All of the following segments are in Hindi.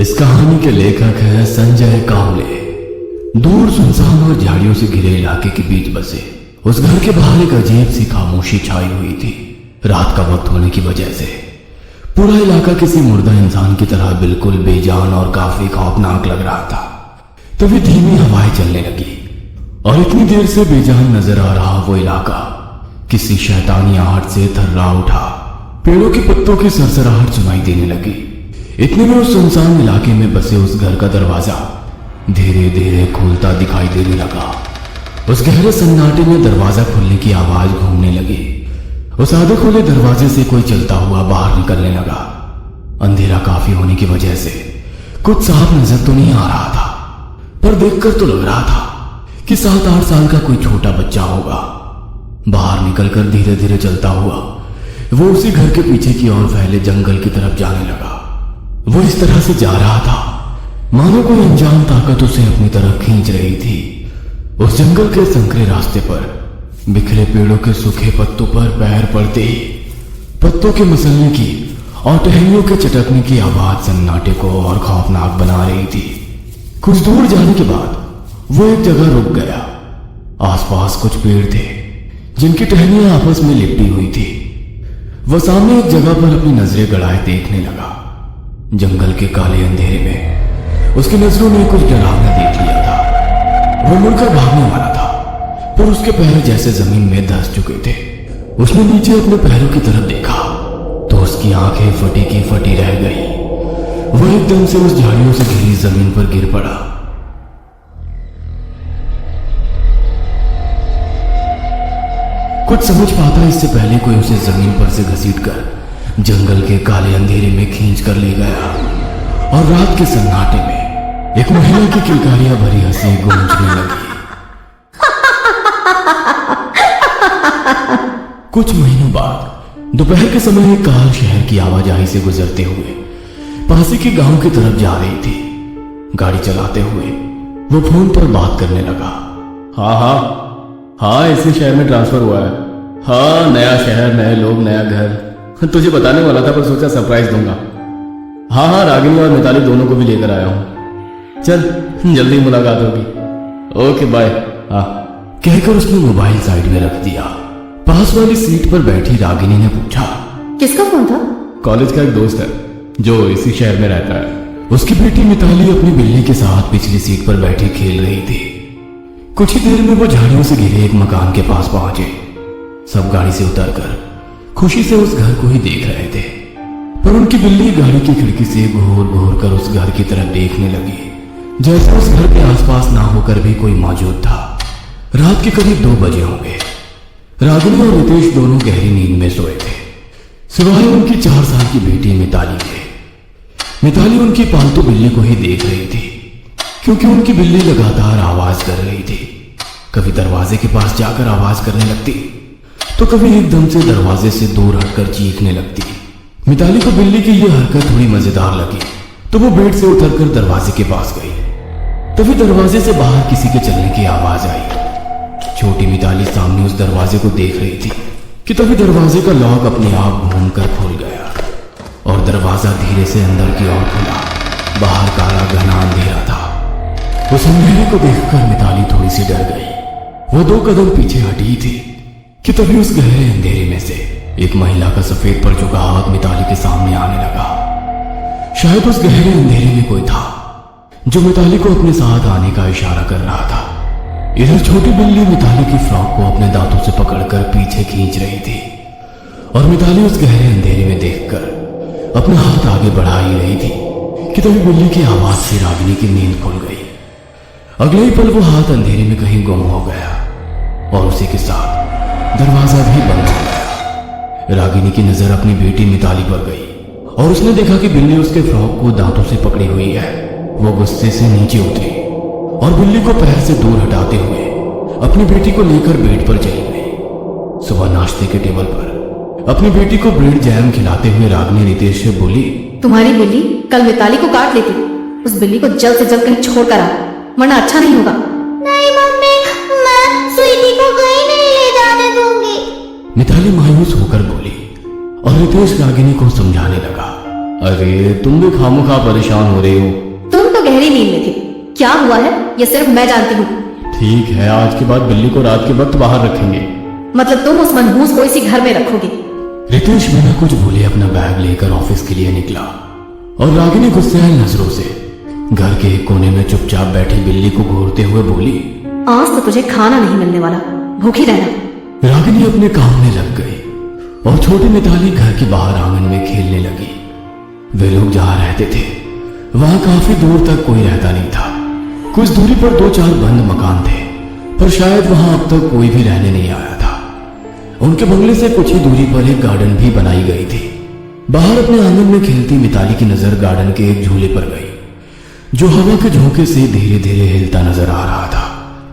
इस कहानी के लेखक है संजय कावले। दूर सुनसान और झाड़ियों से घिरे इलाके के बीच बसे उस घर के बाहर एक अजीब सी खामोशी छाई हुई थी। रात का वक्त होने की वजह से पूरा इलाका किसी मुर्दा इंसान की तरह बिल्कुल बेजान और काफी खौफनाक लग रहा था। तभी धीमी हवाएं चलने लगी और इतनी देर से बेजान नजर आ रहा वो इलाका किसी शैतानी आहट से थर्रा उठा। पेड़ों के पत्तों की सरसराहट सुनाई देने लगी। इतने में उस सुनसान इलाके में बसे उस घर का दरवाजा धीरे धीरे खुलता दिखाई देने लगा। उस गहरे सन्नाटे में दरवाजा खुलने की आवाज घूमने लगी। उस आधे खुले दरवाजे से कोई चलता हुआ बाहर निकलने लगा। अंधेरा काफी होने की वजह से कुछ साफ नजर तो नहीं आ रहा था, पर देखकर तो लग रहा था कि 7-8 साल का कोई छोटा बच्चा होगा। बाहर निकलकर धीरे धीरे चलता हुआ वो उसी घर के पीछे की ओर फैले जंगल की तरफ जाने लगा। वो इस तरह से जा रहा था मानो कोई अनजान ताकत उसे अपनी तरफ खींच रही थी। उस जंगल के संकरे रास्ते पर बिखरे पेड़ों के सूखे पत्तों पर पैर पड़ते ही पत्तों के मसलने की और टहनियों के चटकने की आवाज सन्नाटे को और खौफनाक बना रही थी। कुछ दूर जाने के बाद वो एक जगह रुक गया। आसपास कुछ पेड़ थे जिनकी टहनियां आपस में लिपटी हुई थी। वह सामने एक जगह पर अपनी नजरें गड़ाए देखने लगा। जंगल के काले अंधेरे में उसकी नजरों ने कुछ डरावना देख लिया था। वो मुड़कर भागने वाला था, पर उसके पैर जैसे जमीन में धंस चुके थे। उसने नीचे अपने पैरों की तरफ देखा तो उसकी आंखें फटी की फटी रह गई। वो एकदम से उस झाड़ियों से घिरी जमीन पर गिर पड़ा। कुछ समझ पाता इससे पहले कोई उसे जमीन पर से घसीटकर जंगल के काले अंधेरे में खींच कर ले गया और रात के सन्नाटे में एक महिला की किलकारियां भरी हंसी गूंजने लगी। कुछ महीनों बाद दोपहर के समय एक कार शहर की आवाजाही से गुजरते हुए पासी के गांव की तरफ जा रही थी। गाड़ी चलाते हुए वो फोन पर बात करने लगा। हाँ, इसी शहर में ट्रांसफर हुआ है। हाँ, नया शहर, नए लोग, नया घर। तुझे बताने वाला था पर सोचा सरप्राइज दूंगा। हाँ, रागिनी और मिताली दोनों को भी लेकर आया हूं। चल, जल्दी मुलाकात होगी। Okay, bye. हाँ, कहकर उसने मोबाइल साइड में रख दिया। पास वाली सीट पर बैठी रागिनी ने पूछा, किसका फोन था? कॉलेज का एक दोस्त है जो इसी शहर में रहता है। उसकी बेटी मिताली अपनी बिल्ली के साथ पिछली सीट पर बैठी खेल रही थी। कुछ ही देर में वो झाड़ियों से घिरे एक मकान के पास पहुंचे। सब गाड़ी से उतरकर खुशी से उस घर को ही देख रहे थे, पर उनकी बिल्ली गाड़ी की खिड़की से घूर घूर कर उस घर की तरफ देखने लगी, जैसे उस घर के आसपास ना होकर भी कोई मौजूद था। रात के करीब 2 बजे होंगे। रागिनी और रितेश दोनों गहरी नींद में सोए थे, सिवाय उनकी 4 साल की बेटी मिताली के। मिताली उनकी पालतू बिल्ली को ही देख रही थी, क्योंकि उनकी बिल्ली लगातार आवाज कर रही थी। कभी दरवाजे के पास जाकर आवाज करने लगती तो कभी एकदम से दरवाजे से दूर हटकर चीखने लगती। मिताली को बिल्ली की यह हरकत थोड़ी मजेदार लगी तो वो बेड से उतरकर दरवाजे के पास गई। तभी दरवाजे से बाहर किसी के चलने की आवाज आई। छोटी मिताली सामने उस दरवाजे को देख रही थी कि तभी दरवाजे का लॉक अपने आप घूमकर खुल गया और दरवाजा धीरे से अंदर की ओर खुला। बाहर काला घना अंधेरा था। उस अंधेरे को देखकर मिताली थोड़ी सी डर गई। वो 2 कदम पीछे हटी थी कि तभी उस गहरे अंधेरे में से एक महिला का सफेद पर झुका हाथ मिताली के सामने आने लगा। शायद उस गहरे अंधेरे में कोई था जो मिताली को अपने साथ आने का इशारा कर रहा था। इधर छोटी बिल्ली मिताली की फ्रॉक को अपने दांतों से पकड़कर पीछे खींच रही थी और मिताली उस गहरे अंधेरे में देखकर अपना हाथ आगे बढ़ा ही रही थी कि तभी बिल्ली की आवाज से रागिनी की नींद खुल गई। अगले ही पल वो हाथ अंधेरे में कहीं गुम हो गया और उसी के साथ दरवाजा भी बंद हो गया। रागिनी की नजर अपनी बेटी मिताली पर गई और उसने देखा कि बिल्ली उसके फ्रॉक को दांतों से पकड़ी हुई है। वो गुस्से से नीचे उतरी और बिल्ली को पैर से दूर हटाते हुए अपनी बेटी को लेकर बेड पर चली गई। सुबह नाश्ते के टेबल पर अपनी बेटी को ब्रेड जैम खिलाते हुए रागिनी रितेश से बोली, तुम्हारी बिल्ली कल मिताली को काट लेती। उस बिल्ली को जल्द से जल्द कहीं छोड़ कर आ, वरना अच्छा नहीं होगा। नहीं मम्मी, मैं स्वीटी को कहीं नहीं ले जाने दूंगी। मिताली मायूस होकर बोली और रितेश रागिनी को समझाने लगा। अरे तुम भी खामोखा परेशान हो रही हो। तुम तो गहरी नींद में थे। क्या हुआ है ये सिर्फ मैं जानती हूँ। ठीक है, आज के बाद बिल्ली को रात के वक्त बाहर रखेंगे। मतलब तुम उस मनहूस को इसी घर में रखोगे? रितेश बिना कुछ बोले अपना बैग लेकर ऑफिस के लिए निकला और रागिनी गुस्सैल नजरों से घर के एक कोने में चुपचाप बैठी बिल्ली को घूरते हुए बोली, आज तो तुझे खाना नहीं मिलने वाला, भूखी रहना। रागिनी अपने काम में लग गई और छोटी मिताली घर के बाहर आंगन में खेलने लगी। वे लोग जहां रहते थे वहां काफी दूर तक कोई रहता नहीं था। कुछ दूरी पर 2-4 बंद मकान थे, पर शायद वहां अब तक कोई भी रहने नहीं आया था। उनके बंगले से कुछ ही दूरी पर एक गार्डन भी बनाई गई थी। बाहर अपने आंगन में खेलती मिताली की नजर गार्डन के एक झूले पर गई, जो हवा के झोंके से धीरे धीरे हिलता नजर आ रहा था।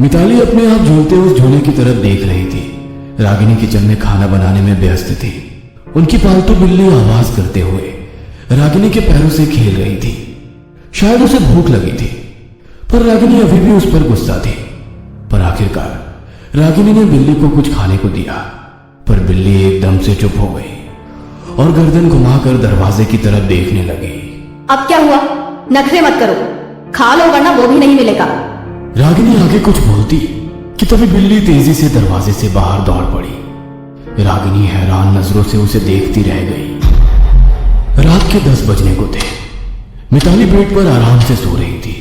मिताली अपने आप झूलते उस झूले की तरफ देख रही थी। रागिनी किचन में खाना बनाने में व्यस्त थी। उनकी पालतू बिल्ली आवाज करते हुए रागिनी के पैरों से खेल रही थी। शायद उसे भूख लगी थी, पर रागिनी अभी भी उस पर गुस्सा थी। पर आखिरकार रागिनी ने बिल्ली को कुछ खाने को दिया, पर बिल्ली एकदम से चुप हो गई और गर्दन घुमाकर दरवाजे की तरफ देखने लगी। अब क्या हुआ? नखरे मत करो, खा लो वरना वो भी नहीं मिलेगा। रागिनी आगे कुछ बोलती कि तभी बिल्ली तेजी से दरवाजे से बाहर दौड़ पड़ी। रागिनी हैरान नजरों से उसे देखती रह गई। रात के 10 बजने को थे। मिताली बेड पर आराम से सो रही थी।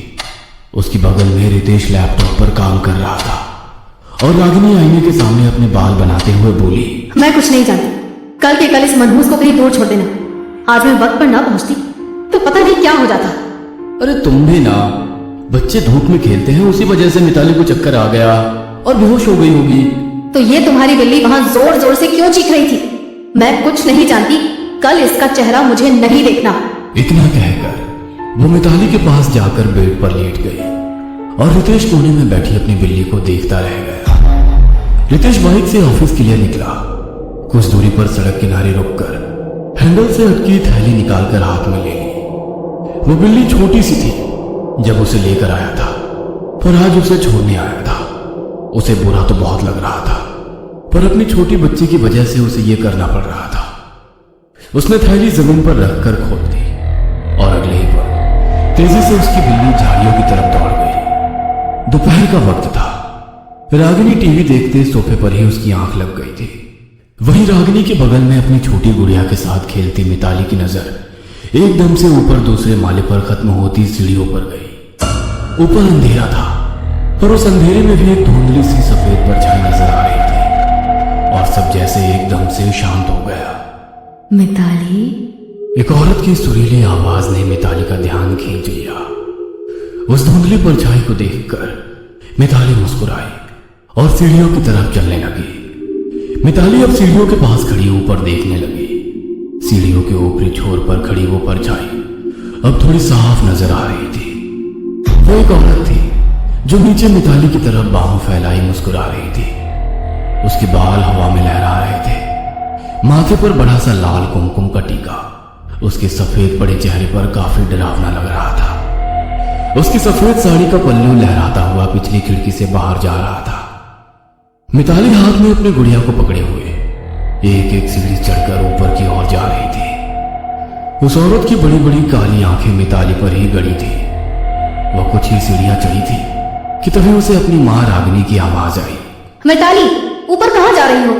उसकी बगल में रितेश लैपटॉप पर काम कर रहा था और रागिनी आईने के सामने अपने बाल बनाते हुए बोली, मैं कुछ नहीं जानती। कल के कल इस मनहूस को कहीं दूर छोड़ देना। आज मैं वक्त पर ना पहुंचती तो पता नहीं क्या हो जाता। अरे तुम भी ना, बच्चे धूप में खेलते हैं, उसी वजह से मिताली को चक्कर आ गया और बेहोश हो गई होगी। तो ये तुम्हारी बिल्ली वहां जोर जोर से क्यों चीख रही थी? मैं कुछ नहीं जानती, कल इसका चेहरा मुझे नहीं देखना। इतना कहकर वो मिताली के पास जाकर बेड पर लेट गई और रितेश कोने में बैठी अपनी बिल्ली को देखता रह गया। रितेश बाइक से ऑफिस के लिए निकला। कुछ दूरी पर सड़क किनारे रुककर हैंडल से अटकी थैली निकालकर हाथ में ले ली। वो बिल्ली छोटी सी थी जब उसे लेकर आया था, पर आज उसे छोड़ने आया था। उसे बुरा तो बहुत लग रहा था, पर अपनी छोटी बच्ची की वजह से उसे यह करना पड़ रहा था। उसने थैली जमीन पर रखकर खोल दी और अगले ही पल तेजी से उसकी बिल्ली झाड़ियों की तरफ दौड़ गई। दोपहर का वक्त था। रागिनी टीवी देखते सोफे पर ही उसकी आंख लग गई थी। वहीं रागिनी के बगल में अपनी छोटी गुड़िया के साथ खेलती मिताली की नजर एकदम से ऊपर दूसरे माले पर खत्म होती सीढ़ियों पर गई। ऊपर अंधेरा था, पर उस अंधेरे में भी एक धुंधली सी सफेद परछाई नजर आ रही थी और सब जैसे एकदम से शांत हो गया। मिताली? एक औरत की सुरीली आवाज ने मिताली का ध्यान खींच लिया। उस धुंधली परछाई को देखकर मिताली मुस्कुराई और सीढ़ियों की तरफ चलने लगी। मिताली अब सीढ़ियों के पास खड़ी ऊपर देखने लगी। सीढ़ियों के ऊपरी छोर पर खड़ी वो परछाई अब थोड़ी साफ नजर आ रही थी। वो एक औरत थी जो नीचे मिताली की तरफ बाहों फैलाई मुस्कुरा रही थी। उसके बाल हवा में लहरा रहे थे। माथे पर बड़ा सा लाल कुमकुम का टीका उसके सफेद बड़े चेहरे पर काफी डरावना लग रहा था। उसकी सफेद साड़ी का पल्लू लहराता हुआ पिछली खिड़की से बाहर जा रहा था। मिताली हाथ में अपने गुड़िया को पकड़े हुए एक एक सीढ़ी चढ़कर ऊपर की ओर जा रही थी। उस औरत की बड़ी बड़ी काली आंखें मिताली पर ही गड़ी थी। वह कुछ ही सीढ़ियां चढ़ी थी कि तभी उसे अपनी मां रागिनी की आवाज आई। मिताली, ऊपर कहाँ जा रही हो?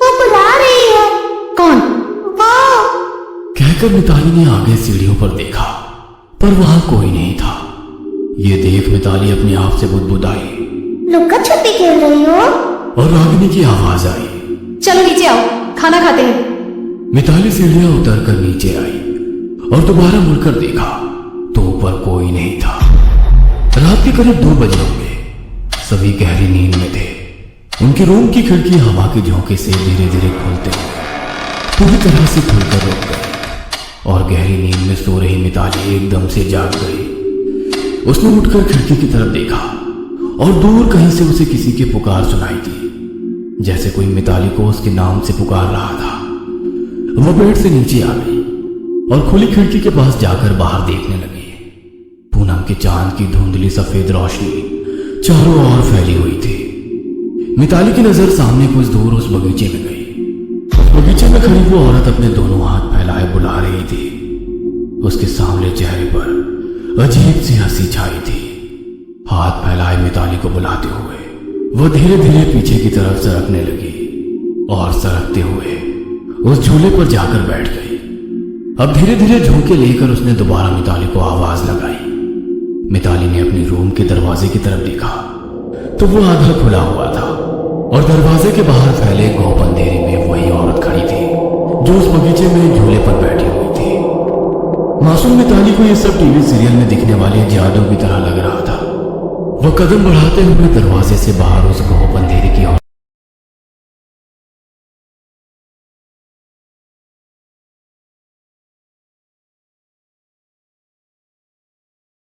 वो बुला रही है। कौन? वो। कहकर मिताली ने आगे सीढ़ियों पर देखा, पर वहां कोई नहीं था। ये देख मिताली अपने आप से बुदबुदाई, लुक्का छुपी खेल रही हो? और रागिनी की आवाज आई, चलो नीचे आओ, खाना खाते हैं। मिताली सीढ़ियां उतरकर नीचे आई और दोबारा मुड़कर देखा तो ऊपर कोई नहीं था। रात के करीब 2 बजे होंगे। सभी गहरी नींद में थे। उनके रूम की खिड़की हवा के झोंके से धीरे धीरे खोलते हुए पूरी तरह से खुलकर रुक गई और गहरी नींद में सो रही मिताली एकदम से जाग गई। उसने उठकर खिड़की की तरफ देखा और दूर कहीं से उसे किसी की पुकार सुनाई दी, जैसे कोई मिताली को उसके नाम से पुकार रहा था। वह बेड से नीचे आ गई और खुली खिड़की के पास जाकर बाहर देखने लगी। पूनम के चांद की धुंधली सफेद रोशनी चारों ओर फैली हुई थी। मिताली की नजर सामने कुछ दूर उस बगीचे में गई। बगीचे में खड़ी वो औरत अपने दोनों हाथ फैलाए बुला रही थी। उसके सांवले चेहरे पर अजीब सी हंसी छाई थी। हाथ फैलाए मिताली को बुलाते हुए वो धीरे धीरे पीछे की तरफ सरकने लगी और सरकते हुए उस झूले पर जाकर बैठ गई। अब धीरे धीरे झोंके लेकर उसने दोबारा मिताली को आवाज लगाई। मिताली ने अपनी रूम के दरवाजे की तरफ देखा तो वो आधा खुला हुआ था और दरवाजे के बाहर फैले घोप अंधेरे में वही औरत खड़ी थी जो उस बगीचे में झूले पर बैठी हुई थी। मासूम मिताली को यह सब टीवी सीरियल में दिखने वाले जादू की तरह लग रहा था। वह कदम बढ़ाते हुए दरवाजे से बाहर उस घोप